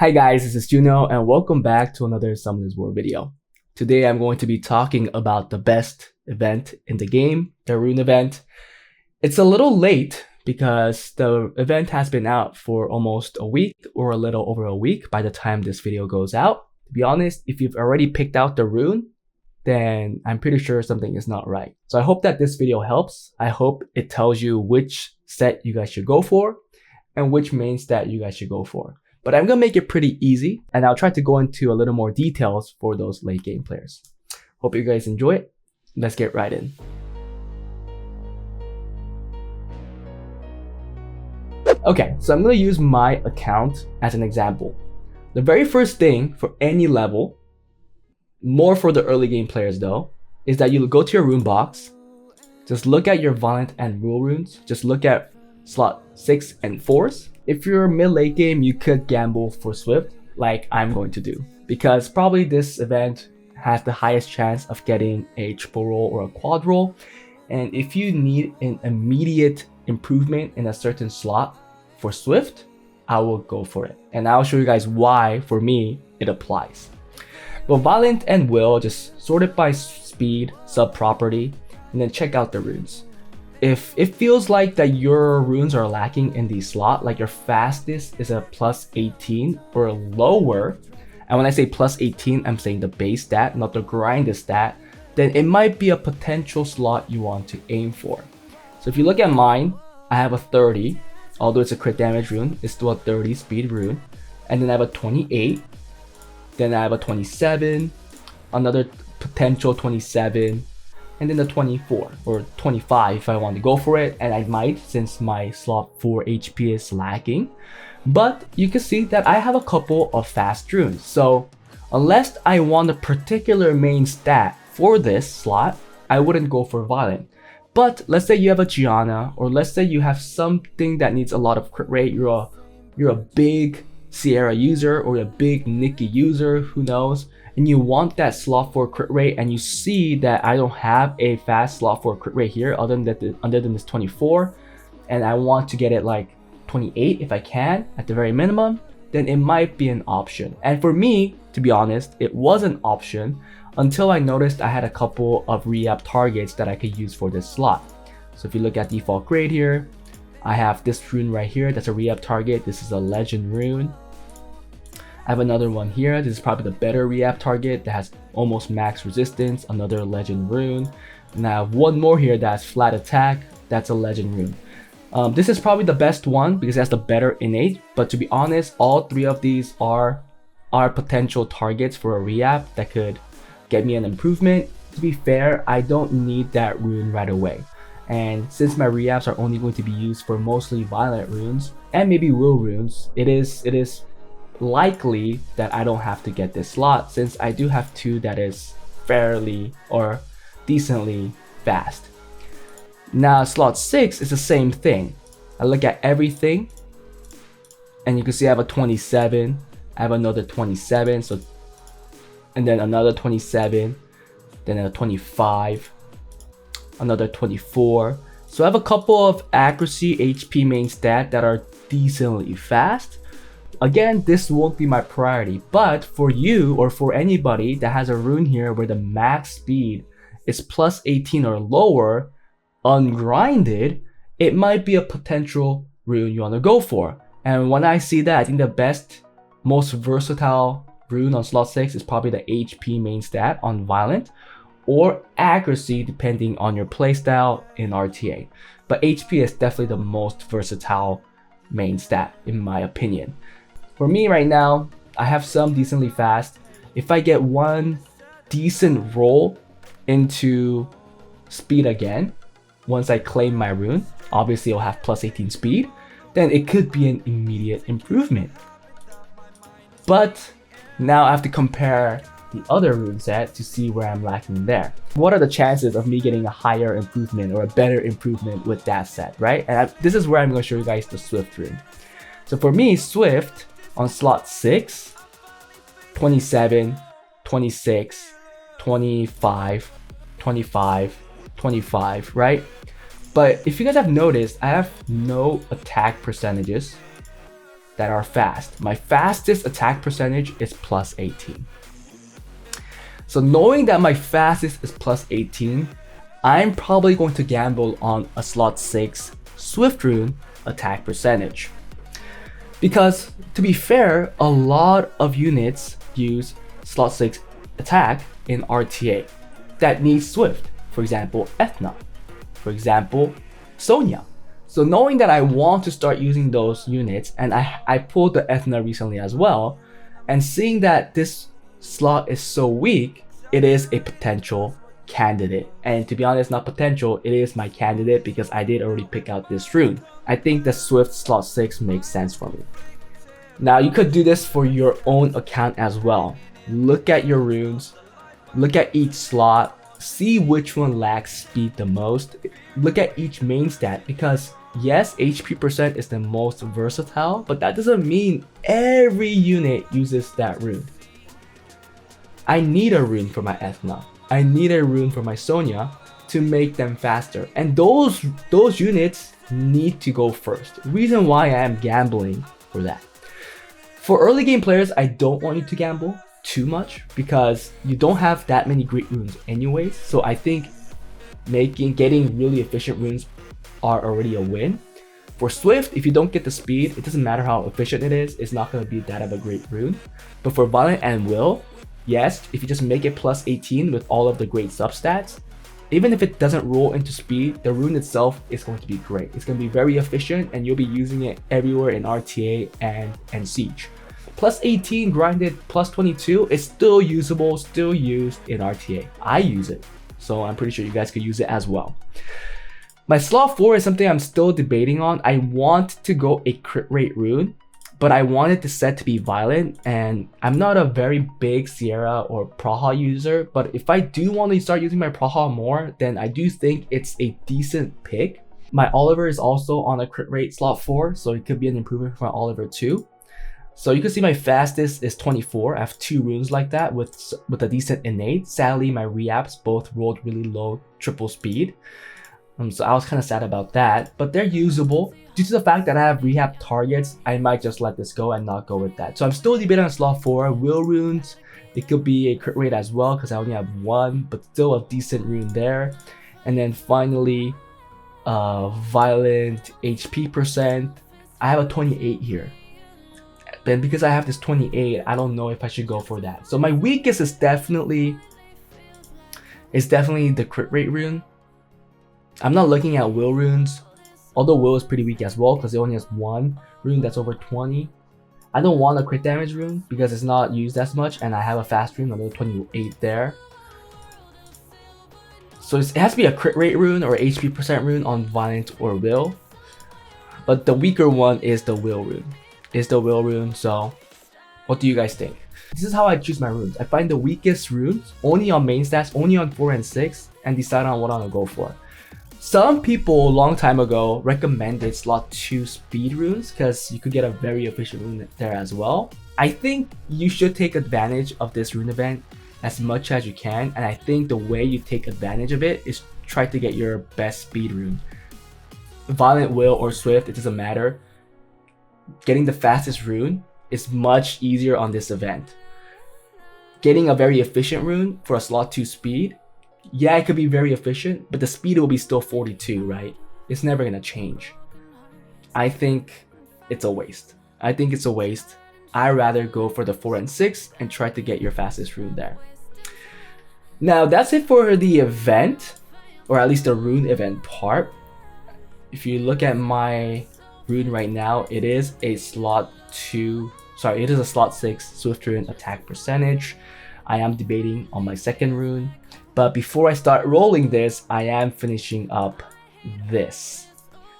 Hi guys, this is Juno and welcome back to another Summoners War video. Today I'm going to be talking about the best event in the game, the Rune event. It's a little late because the event has been out for almost a week or a little over a week by the time this video goes out. To be honest, if you've already picked out the Rune, then I'm pretty sure something is not right. So I hope that this video helps. I hope it tells you which set you guys should go for and which main stat you guys should go for. But I'm gonna make it pretty easy and I'll try to go into a little more details for those late game players. Hope you guys enjoy it. Let's get right in. Okay, so I'm gonna use my account as an example. The very first thing for any level, more for the early game players though, is that you go to your rune box, just look at your Violent and Rule runes, just look at slot 6 and 4s. If you're mid-late game, you could gamble for Swift, like I'm going to do, because probably this event has the highest chance of getting a triple roll or a quad roll. And if you need an immediate improvement in a certain slot for Swift, I will go for it. And I'll show you guys why, for me, it applies. Well, Violent and Will, just sort it by speed, sub-property, and then check out the runes. If it feels like that your runes are lacking in the slot, like your fastest is a plus 18 or lower, and when I say plus 18, I'm saying the base stat, not the grind stat, then it might be a potential slot you want to aim for. So if you look at mine, I have a 30, although it's a crit damage rune, it's still a 30 speed rune, and then I have a 28, then I have a 27, another potential 27, and then the 24 or 25 if I want to go for it, and I might since my slot 4 HP is lacking. But you can see that I have a couple of fast runes, so unless I want a particular main stat for this slot, I wouldn't go for Violent. But let's say you have a Gianna, or let's say you have something that needs a lot of crit rate, you're a big Sierra user or a big Nikki user, who knows, and you want that slot 4 crit rate, and you see that I don't have a fast slot 4 crit rate here other than this 24, and I want to get it like 28 if I can at the very minimum, then it might be an option. And for me, to be honest, it was an option until I noticed I had a couple of re-up targets that I could use for this slot. So if you look at default grade here, I have this rune right here, that's a re-up target. This is a legend rune. I have another one here. This is probably the better re-up target that has almost max resistance, another legend rune. And I have one more here that's flat attack, that's a legend rune. This is probably the best one because it has the better innate, but to be honest, all three of these are potential targets for a re-up that could get me an improvement. To be fair, I don't need that rune right away. And since my re-ups are only going to be used for mostly Violent runes and maybe Will runes, it is likely that I don't have to get this slot since I do have two that is fairly or decently fast. Now slot 6 is the same thing. I look at everything and you can see I have a 27, I have another 27, so and then another 27, then a 25, another 24. So I have a couple of accuracy HP main stat that are decently fast. Again, this won't be my priority, but for you or for anybody that has a rune here where the max speed is plus 18 or lower, ungrinded, it might be a potential rune you want to go for. And when I see that, I think the best, most versatile rune on slot 6 is probably the HP main stat on Violent, or accuracy depending on your playstyle in RTA. But HP is definitely the most versatile main stat in my opinion. For me right now, I have some decently fast. If I get one decent roll into speed again, once I claim my rune, obviously I'll have plus 18 speed, then it could be an immediate improvement. But now I have to compare the other rune set to see where I'm lacking there. What are the chances of me getting a higher improvement or a better improvement with that set, right? And this is where I'm going to show you guys the Swift rune. So for me, Swift on slot 6, 27, 26, 25, 25, 25, right? But if you guys have noticed, I have no attack percentages that are fast. My fastest attack percentage is plus 18. So knowing that my fastest is plus 18, I'm probably going to gamble on a slot 6 Swift Rune attack percentage. Because to be fair, a lot of units use slot 6 attack in RTA that needs Swift. For example, Ethna. For example, Sonya. So knowing that I want to start using those units, and I pulled the Ethna recently as well, and seeing that this slot is so weak, it is a potential candidate. And to be honest, not potential, it is my candidate because I did already pick out this rune. I think the Swift slot 6 makes sense for me. Now you could do this for your own account as well. Look at your runes, look at each slot, see which one lacks speed the most. Look at each main stat because yes, HP percent is the most versatile, but that doesn't mean every unit uses that rune. I need a rune for my Ethna. I need a rune for my Sonya to make them faster. And those units need to go first. Reason why I am gambling for that. For early game players, I don't want you to gamble too much because you don't have that many great runes anyways. So I think getting really efficient runes are already a win. For Swift, if you don't get the speed, it doesn't matter how efficient it is, it's not going to be that of a great rune. But for Violent and Will, yes, if you just make it plus 18 with all of the great substats, even if it doesn't roll into speed, the rune itself is going to be great. It's going to be very efficient and you'll be using it everywhere in RTA and Siege. Plus 18 grinded plus 22 is still usable, still used in RTA. I use it, so I'm pretty sure you guys could use it as well. My slot 4 is something I'm still debating on. I want to go a crit rate rune, but I wanted the set to be violent, and I'm not a very big Sierra or Praha user, but if I do want to start using my Praha more, then I do think it's a decent pick. My Oliver is also on a crit rate slot 4, so it could be an improvement for my Oliver too. So you can see my fastest is 24. I have 2 runes like that with a decent innate. Sadly, my reaps both rolled really low triple speed. So I was kind of sad about that, but they're usable. Due to the fact that I have rehab targets, I might just let this go and not go with that. So I'm still debating on slot 4. Will runes, it could be a crit rate as well because I only have 1, but still a decent rune there. And then finally, violent HP percent. I have a 28 here. Then because I have this 28, I don't know if I should go for that. So my weakest is definitely the crit rate rune. I'm not looking at Will runes, although Will is pretty weak as well because it only has 1 rune that's over 20. I don't want a crit damage rune because it's not used as much, and I have a fast rune, another 28 there. So it has to be a crit rate rune or HP percent rune on Violent or Will. But the weaker one is the Will rune. So what do you guys think? This is how I choose my runes. I find the weakest runes only on main stats, only on 4 and 6, and decide on what I'm gonna go for. Some people a long time ago recommended slot 2 speed runes because you could get a very efficient rune there as well. I think you should take advantage of this rune event as much as you can, and I think the way you take advantage of it is try to get your best speed rune. Violent, Will, or Swift, it doesn't matter. Getting the fastest rune is much easier on this event. Getting a very efficient rune for a slot 2 speed, yeah, it could be very efficient, but the speed will be still 42, right? It's never gonna change. I think it's a waste. I'd rather go for the 4 and 6 and try to get your fastest rune there. Now that's it for the event, or at least the rune event part. If you look at my rune right now, it is a slot 6 Swift rune attack percentage. I am debating on my second rune. But before I start rolling this, I am finishing up this.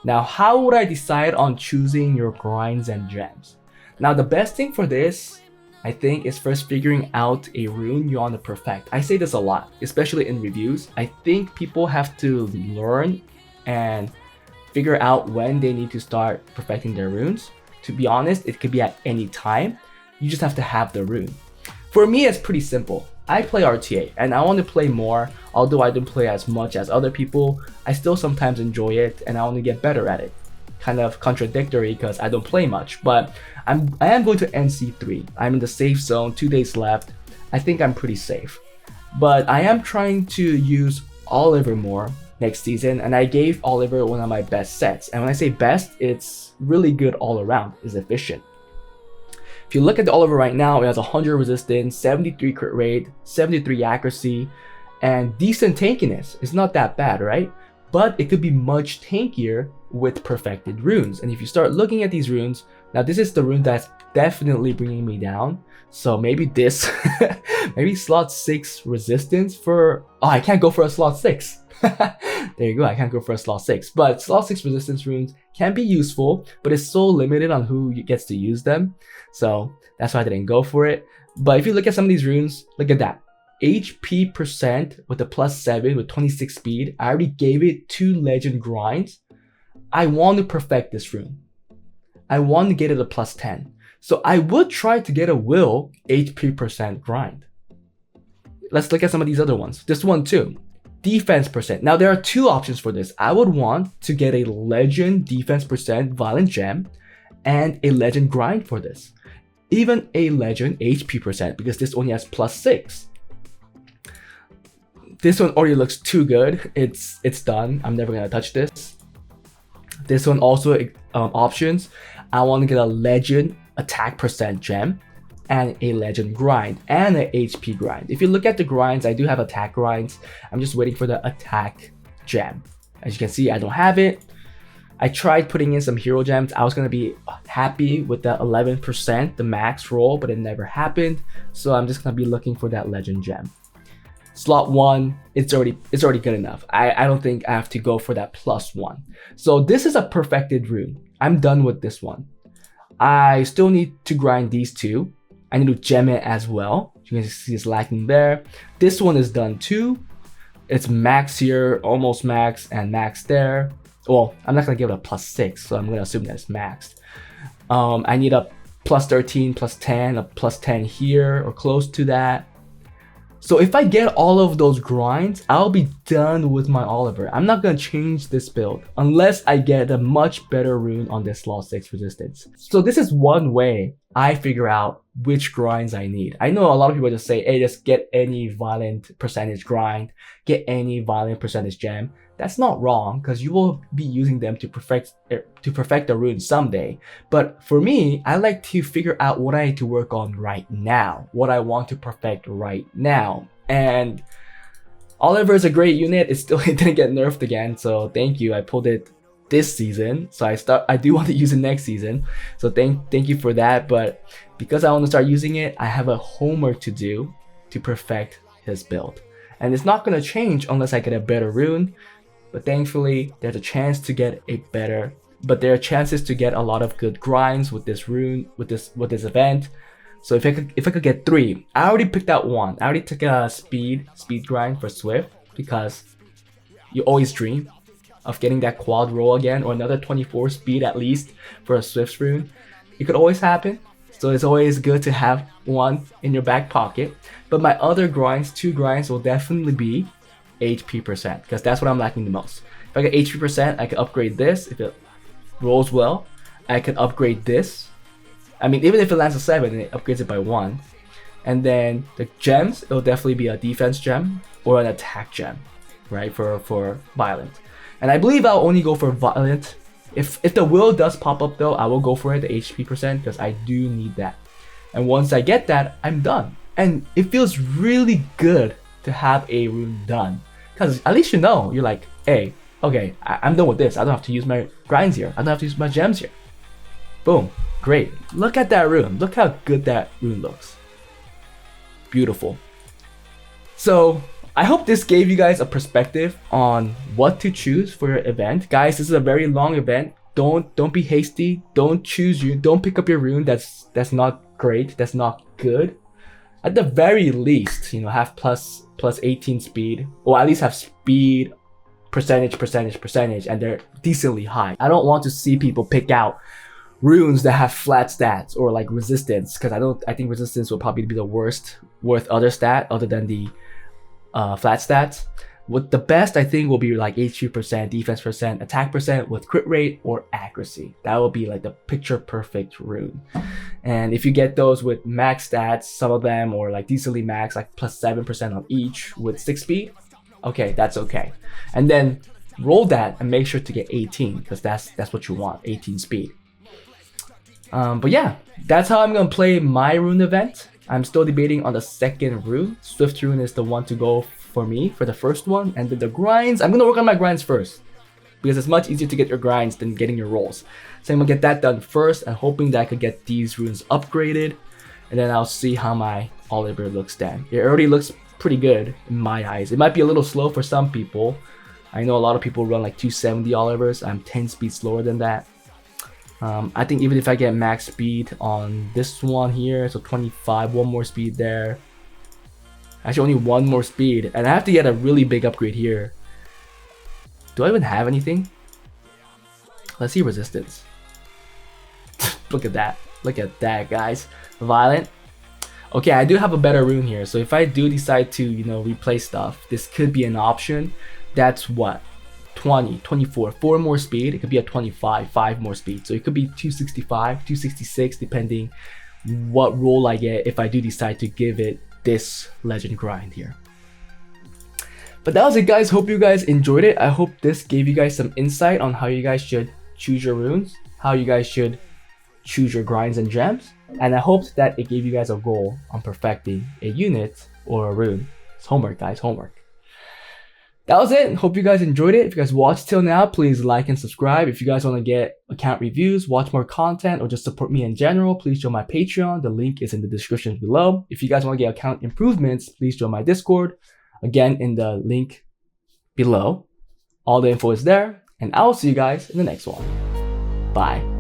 Now, how would I decide on choosing your grinds and gems? Now, the best thing for this, I think, is first figuring out a rune you want to perfect. I say this a lot, especially in reviews. I think people have to learn and figure out when they need to start perfecting their runes. To be honest, it could be at any time. You just have to have the rune. For me, it's pretty simple. I play RTA and I want to play more. Although I don't play as much as other people, I still sometimes enjoy it and I want to get better at it. kind of contradictory because I don't play much, but I am going to NC3. I'm in the safe zone, 2 days left. I think I'm pretty safe. But I am trying to use Oliver more next season, and I gave Oliver one of my best sets. And when I say best, it's really good all around, it's efficient. If you look at the Oliver right now, it has 100 resistance, 73 crit rate, 73 accuracy, and decent tankiness. It's not that bad, right? But it could be much tankier with perfected runes. And if you start looking at these runes, now this is the rune that's definitely bringing me down. So maybe this, maybe slot 6 resistance for, oh, I can't go for a slot 6. There you go, I can't go for a slot 6. But slot 6 resistance runes can be useful, but it's so limited on who gets to use them. So that's why I didn't go for it. But if you look at some of these runes, look at that. HP percent with a +7 with 26 speed. I already gave it 2 legend grinds. I want to perfect this rune. I want to get it a +10. So I would try to get a will HP percent grind. Let's look at some of these other ones. This one too. Defense percent. Now there are 2 options for this. I would want to get a legend defense percent violent gem and a legend grind for this. Even a legend HP percent, because this only has +6. This one already looks too good. It's done. I'm never gonna touch this. This one also options. I want to get a legend attack percent gem and a legend grind and an HP grind. If you look at the grinds, I do have attack grinds. I'm just waiting for the attack gem. As you can see, I don't have it. I tried putting in some hero gems. I was gonna be happy with the 11%, the max roll, but it never happened. So I'm just gonna be looking for that legend gem. Slot 1, it's already good enough. I don't think I have to go for that +1. So this is a perfected rune. I'm done with this one. I still need to grind these 2. I need to gem it as well. You can see it's lacking there. This one is done too. It's max here, almost max, and max there. Well, I'm not gonna give it a +6, so I'm gonna assume that it's maxed. I need a +13, +10, a +10 here, or close to that. So if I get all of those grinds, I'll be done with my Oliver. I'm not gonna change this build unless I get a much better rune on this slot 6 resistance. So this is one way I figure out which grinds I need. I know a lot of people just say, hey, just get any violent percentage grind, get any violent percentage gem. That's not wrong, because you will be using them to perfect the rune someday. But for me, I like to figure out what I need to work on right now, what I want to perfect right now. And Oliver is a great unit. It didn't get nerfed again, so thank you. I pulled it this season, so I do want to use it next season. So thank you for that. But because I want to start using it, I have a homework to do to perfect his build. And it's not gonna change unless I get a better rune. But thankfully, there's a chance to get a better, but there are chances to get a lot of good grinds with this rune, with this event. So if I could get 3, I already picked out 1. I already took a speed grind for Swift, because you always dream of getting that quad roll again, or another 24 speed at least for a Swift rune. It could always happen. So it's always good to have 1 in your back pocket. But my other grinds, 2 grinds, will definitely be HP percent, because that's what I'm lacking the most. If I get HP percent, I can upgrade this. If it rolls well, I can upgrade this. I mean, even if it lands a 7 and it upgrades it by 1. And then the gems, it'll definitely be a defense gem or an attack gem, right, for violent. And I believe I'll only go for violent. If the will does pop up though, I will go for it, the HP percent, because I do need that. And once I get that, I'm done. And it feels really good to have a rune done, because at least you know, you're like, hey, okay, I'm done with this. I don't have to use my grinds here. I don't have to use my gems here. Boom, great. Look at that rune. Look how good that rune looks. Beautiful. So I hope this gave you guys a perspective on what to choose for your event. Guys, this is a very long event. Don't be hasty. Don't pick up your rune that's not great, that's not good. At the very least, have plus 18 speed, or at least have speed percentage, and they're decently high. I don't want to see people pick out runes that have flat stats or like resistance, because I think resistance will probably be the worst other stat other than the flat stats. With the best, I think will be like HP%, defense percent, attack percent with crit rate or accuracy. That will be like the picture perfect rune. And if you get those with max stats, some of them, or like decently max, like plus 7% on each with 6 speed, okay, that's okay. And then roll that and make sure to get 18, because that's what you want, 18 speed. But yeah, that's how I'm gonna play my rune event. I'm still debating on the second rune. Swift rune is the one to go for me for the first one, and then the grinds, I'm gonna work on my grinds first, because it's much easier to get your grinds than getting your rolls. So I'm gonna get that done first, and hoping that I could get these runes upgraded, and then I'll see how my Oliver looks then. It already looks pretty good in my eyes. It might be a little slow for some people. I know a lot of people run like 270 Olivers. I'm 10 speed slower than that. I think even if I get max speed on this one here, so 25, one more speed there. Actually, only one more speed, and I have to get a really big upgrade here. Do I even have anything? Let's see resistance. Look at that. Look at that, guys. Violent. Okay, I do have a better rune here, so if I do decide to, you know, replace stuff, this could be an option. That's what? 20, 24, 4 more speed. It could be a 25, 5 more speed. So it could be 265, 266, depending what roll I get if I do decide to give it this legend grind here. But that was it, guys. Hope you guys enjoyed it. I hope this gave you guys some insight on how you guys should choose your runes, how you guys should choose your grinds and gems, and I hoped that it gave you guys a goal on perfecting a unit or a rune. It's homework, guys, homework. That was it. Hope you guys enjoyed it. If you guys watched till now, please like and subscribe. If you guys want to get account reviews, watch more content, or just support me in general, please join my Patreon. The link is in the description below. If you guys want to get account improvements, please join my Discord. Again, in the link below. All the info is there, and I will see you guys in the next one. Bye.